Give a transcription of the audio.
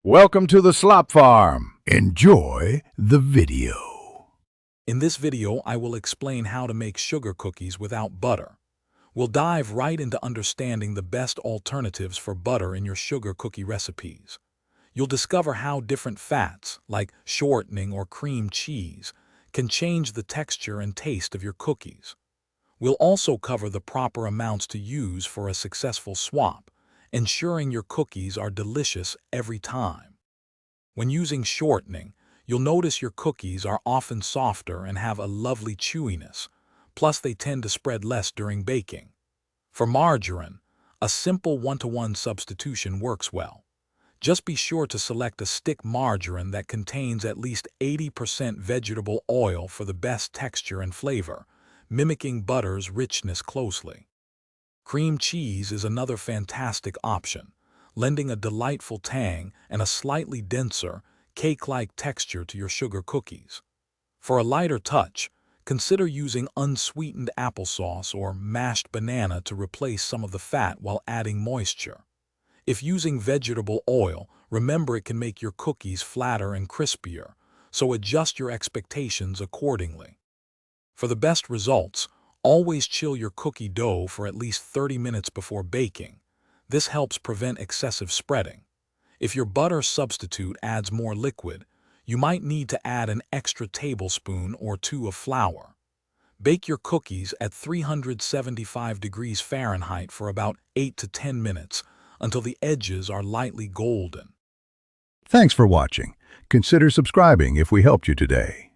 Welcome to the Slop Farm. Enjoy the video. In this video, I will explain how to make sugar cookies without butter. We'll dive right into understanding the best alternatives for butter in your sugar cookie recipes. You'll discover how different fats, like shortening or cream cheese, can change the texture and taste of your cookies. We'll also cover the proper amounts to use for a successful swap, ensuring your cookies are delicious every time. When using shortening, you'll notice your cookies are often softer and have a lovely chewiness, plus they tend to spread less during baking. For margarine, a simple 1-to-1 substitution works well. Just be sure to select a stick margarine that contains at least 80% vegetable oil for the best texture and flavor, mimicking butter's richness closely. Cream cheese is another fantastic option, lending a delightful tang and a slightly denser, cake-like texture to your sugar cookies. For a lighter touch, consider using unsweetened applesauce or mashed banana to replace some of the fat while adding moisture. If using vegetable oil, remember it can make your cookies flatter and crispier, so adjust your expectations accordingly. For the best results, always chill your cookie dough for at least 30 minutes before baking. This helps prevent excessive spreading. If your butter substitute adds more liquid, you might need to add an extra tablespoon or two of flour. Bake your cookies at 375 degrees Fahrenheit for about 8 to 10 minutes until the edges are lightly golden. Thanks for watching. Consider subscribing if we helped you today.